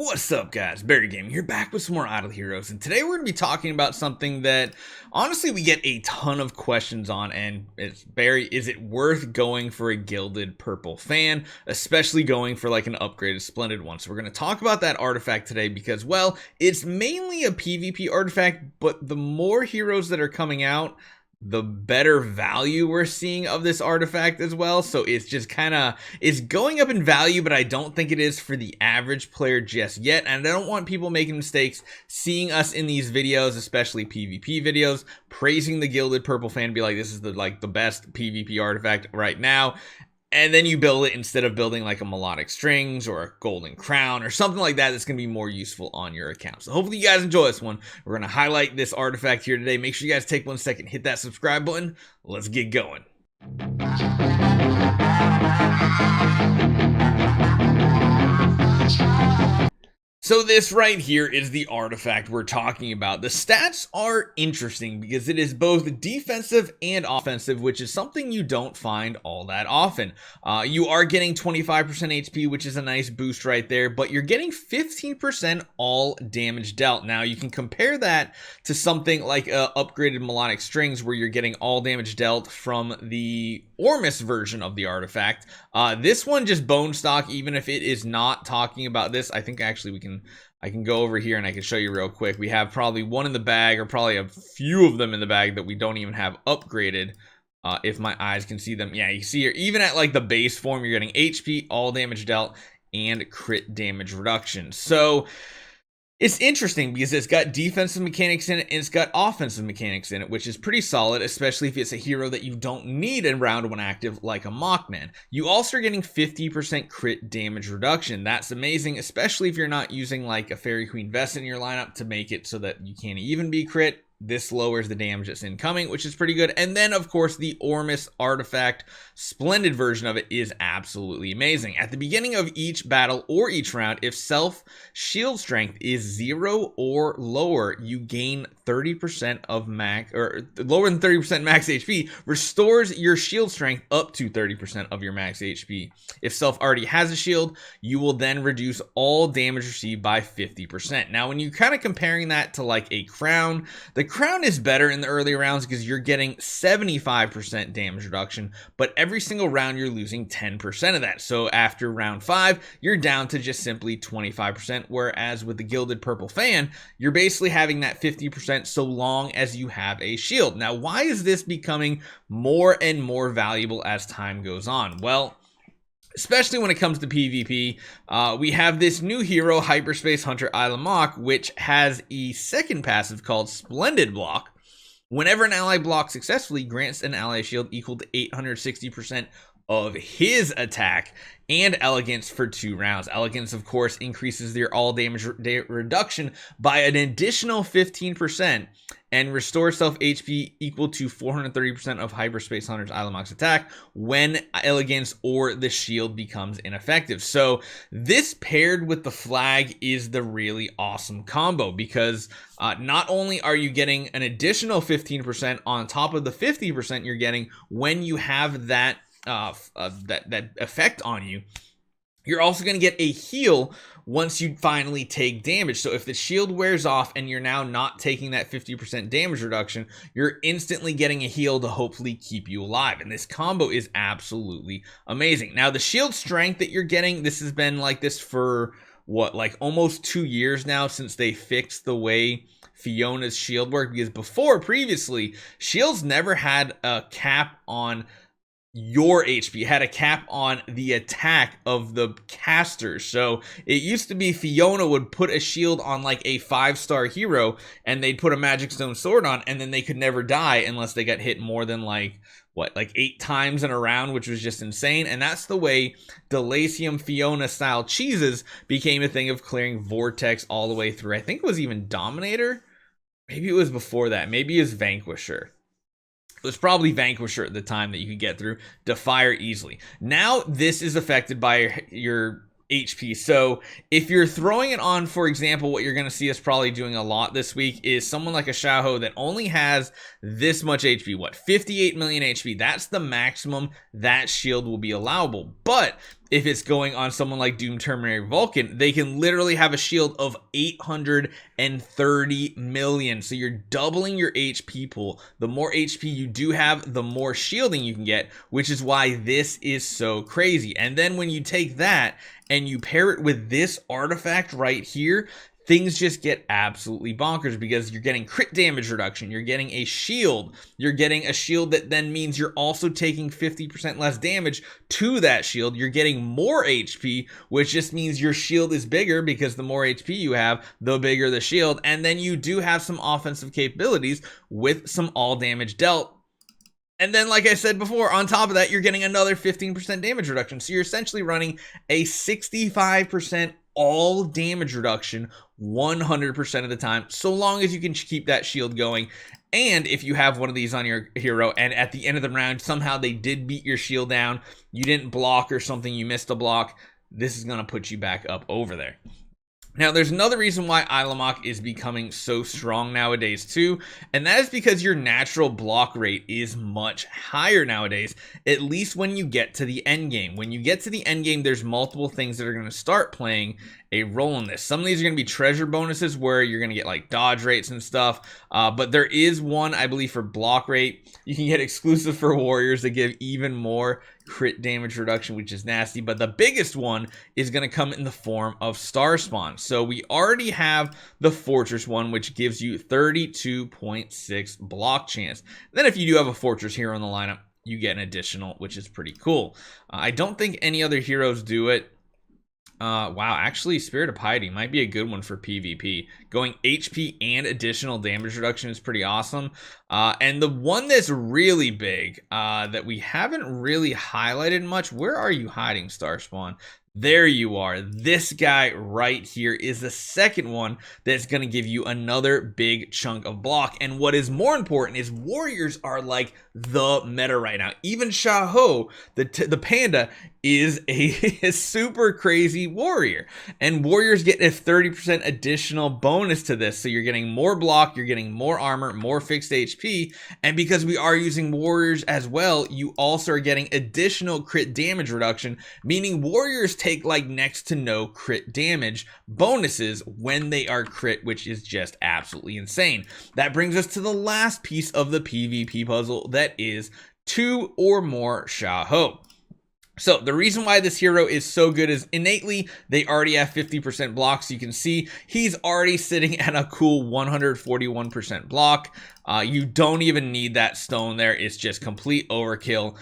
What's up, guys? Barry Gaming here, back with some more Idle Heroes, and today we're going to be talking about something that honestly we get a ton of questions on, and it's Barry, is it worth going for a Gilded Purple Fan, especially going for like an upgraded Splendid one? So we're going to talk about that artifact today because, well, it's mainly a PvP artifact, but the more heroes that are coming out, the better value we're seeing of this artifact as well. So it's just it's going up in value, but I don't think it is for the average player just yet. And I don't want people making mistakes seeing us in these videos, especially PvP videos, praising the Gilded Purple Fan, be like, this is the best PvP artifact right now. And then you build it instead of building like a melodic strings or a golden crown or something like that that's going to be more useful on your account. So hopefully you guys enjoy this one. We're going to highlight this artifact here today. Make sure you guys take 1 second, hit that subscribe button. Let's get going. So this right here is the artifact we're talking about. The stats are interesting because it is both defensive and offensive, which is something you don't find all that often. You are getting 25% HP, which is a nice boost right there, but you're getting 15% all damage dealt. Now you can compare that to something like upgraded melodic strings, where you're getting all damage dealt from the Ormus version of the artifact. This one just bone stock, even if it is not talking about this. I think actually I can go over here and I can show you real quick. We have probably one in the bag, or probably a few of them in the bag that we don't even have upgraded. If my eyes can see them. Yeah, you see here, even at like the base form, you're getting HP, all damage dealt, and crit damage reduction. So it's interesting because it's got defensive mechanics in it and it's got offensive mechanics in it, which is pretty solid, especially if it's a hero that you don't need in round 1 active like a Mockman. You also are getting 50% crit damage reduction. That's amazing, especially if you're not using like a Fairy Queen Vest in your lineup to make it so that you can't even be crit. This lowers the damage that's incoming, which is pretty good. And then, of course, the Ormus artifact Splendid version of it is absolutely amazing. At the beginning of each battle or each round, if self shield strength is 0 or lower, you gain 30% of max, or lower than 30% max HP, restores your shield strength up to 30% of your max HP. If self already has a shield, you will then reduce all damage received by 50%. Now, when you're kind of comparing that to like a crown, the crown is better in the early rounds because you're getting 75% damage reduction, but every single round you're losing 10% of that. So after round 5, you're down to just simply 25%, whereas with the Gilded Purple Fan, you're basically having that 50% so long as you have a shield. Now, why is this becoming more and more valuable as time goes on? Well, especially when it comes to PvP, we have this new hero, Hyperspace Hunter Ilamok, which has a second passive called Splendid Block. Whenever an ally blocks successfully, grants an ally shield equal to 860% of his attack and elegance for 2 rounds. Elegance, of course, increases your all damage reduction by an additional 15% and restores self HP equal to 430% of Hyperspace Hunter's Ilamok's attack when elegance or the shield becomes ineffective. So this paired with the flag is the really awesome combo, because not only are you getting an additional 15% on top of the 50% you're getting when you have that that effect on you, you're also going to get a heal once you finally take damage. So if the shield wears off and you're now not taking that 50% damage reduction, you're instantly getting a heal to hopefully keep you alive. And this combo is absolutely amazing. Now, the shield strength that you're getting, this has been like this for what, like almost 2 years now, since they fixed the way Fiona's shield worked. Because previously, shields never had a cap on your HP, had a cap on the attack of the caster. So it used to be Fiona would put a shield on like a 5-star hero and they'd put a magic stone sword on, and then they could never die unless they got hit more than like 8 times in a round, which was just insane. And that's the way Delacium Fiona style cheeses became a thing, of clearing Vortex all the way through. I think it was even Dominator. Maybe it was before that. Maybe it was Vanquisher. It was probably Vanquisher at the time that you could get through Defier easily. Now this is affected by your HP. So if you're throwing it on, for example, what you're going to see us probably doing a lot this week is someone like a Xiahou that only has this much HP, 58 million HP. That's the maximum that shield will be allowable. But if it's going on someone like Doom Terminator Vulcan, they can literally have a shield of 830 million. So you're doubling your HP pool. The more HP you do have, the more shielding you can get, which is why this is so crazy. And then when you take that and you pair it with this artifact right here, things just get absolutely bonkers, because you're getting crit damage reduction, you're getting a shield that then means you're also taking 50% less damage to that shield, you're getting more HP, which just means your shield is bigger, because the more HP you have, the bigger the shield, and then you do have some offensive capabilities with some all damage dealt. And then, like I said before, on top of that, you're getting another 15% damage reduction. So you're essentially running a 65% all damage reduction 100% of the time, so long as you can keep that shield going. And if you have one of these on your hero, and at the end of the round, somehow they did beat your shield down, you didn't block or something, you missed a block, this is going to put you back up over there. Now, there's another reason why Xiahou is becoming so strong nowadays too, and that is because your natural block rate is much higher nowadays, at least when you get to the end game. When you get to the end game, there's multiple things that are going to start playing a role in this. Some of these are going to be treasure bonuses where you're going to get like dodge rates and stuff, but there is one, I believe, for block rate. You can get exclusive for warriors that give even more crit damage reduction, which is nasty, but the biggest one is going to come in the form of star spawn. So we already have the fortress one, which gives you 32.6 block chance. Then if you do have a fortress hero in the lineup, you get an additional, which is pretty cool. I don't think any other heroes do it. Wow, actually Spirit of Piety might be a good one for PvP. Going HP and additional damage reduction is pretty awesome. And the one that's really big, that we haven't really highlighted much, where are you hiding, Starspawn? There you are. This guy right here is the second one that's going to give you another big chunk of block. And what is more important is warriors are like the meta right now. Even Xiahou, the panda, is a super crazy warrior. And warriors get a 30% additional bonus to this. So you're getting more block, you're getting more armor, more fixed HP. And because we are using warriors as well, you also are getting additional crit damage reduction, meaning warriors take like next to no crit damage bonuses when they are crit, which is just absolutely insane. That brings us to the last piece of the PvP puzzle, that is 2 or more Xiahou. So the reason why this hero is so good is innately they already have 50% block. So you can see he's already sitting at a cool 141% block. You don't even need that stone there. It's just complete overkill.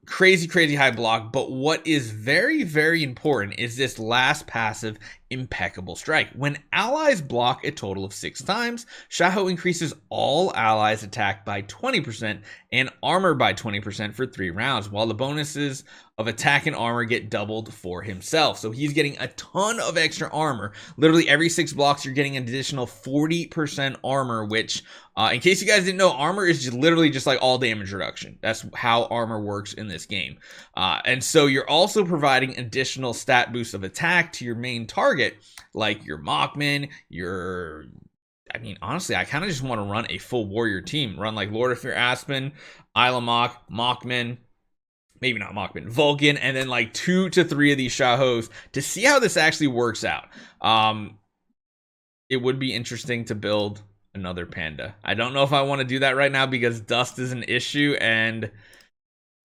Crazy high block. But what is very important is this last passive, Impeccable Strike. When allies block a total of 6 times, Xiahou increases all allies attack by 20% and armor by 20% for 3 rounds, while the bonuses of attack and armor get doubled for himself. So he's getting a ton of extra armor. Literally every 6 blocks, you're getting an additional 40% armor, which, in case you guys didn't know, armor is just literally just like all damage reduction. That's how armor works in this game. And so you're also providing additional stat boosts of attack to your main target, like your Mockman, I mean, honestly, I kind of just want to run a full warrior team. Run like Lord of Fear Aspen, Isla Mockman, maybe not Mockman, Vulcan, and then like 2 to 3 of these Xiahous to see how this actually works out. It would be interesting to build another panda. I don't know if I want to do that right now because dust is an issue, and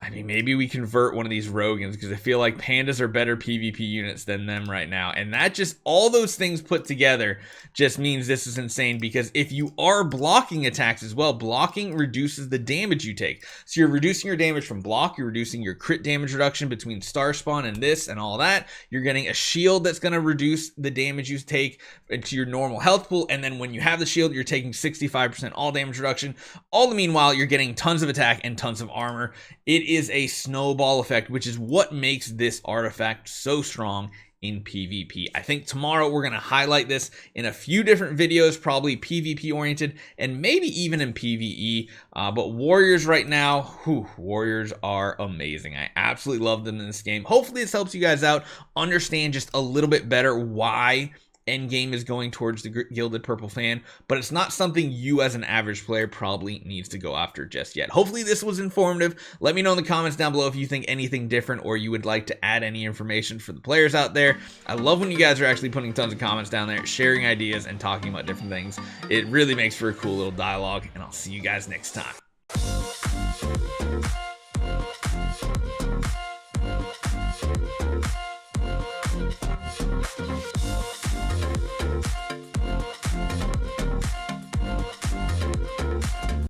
I mean, maybe we convert one of these Rogans, because I feel like pandas are better PvP units than them right now. And that just, all those things put together just means this is insane, because if you are blocking attacks as well, blocking reduces the damage you take. So you're reducing your damage from block, you're reducing your crit damage reduction between Star Spawn and this and all that. You're getting a shield that's going to reduce the damage you take into your normal health pool. And then when you have the shield, you're taking 65% all damage reduction. All the meanwhile, you're getting tons of attack and tons of armor. It is a snowball effect, which is what makes this artifact so strong in PvP. I think tomorrow we're going to highlight this in a few different videos, probably PvP oriented and maybe even in PvE. But warriors right now, warriors are amazing. I absolutely love them in this game. Hopefully this helps you guys out understand just a little bit better why end game is going towards the Gilded Purple Fan, but it's not something you as an average player probably needs to go after just yet. Hopefully this was informative. Let me know in the comments down below if you think anything different or you would like to add any information for the players out there. I love when you guys are actually putting tons of comments down there, sharing ideas and talking about different things. It really makes for a cool little dialogue, and I'll see you guys next time.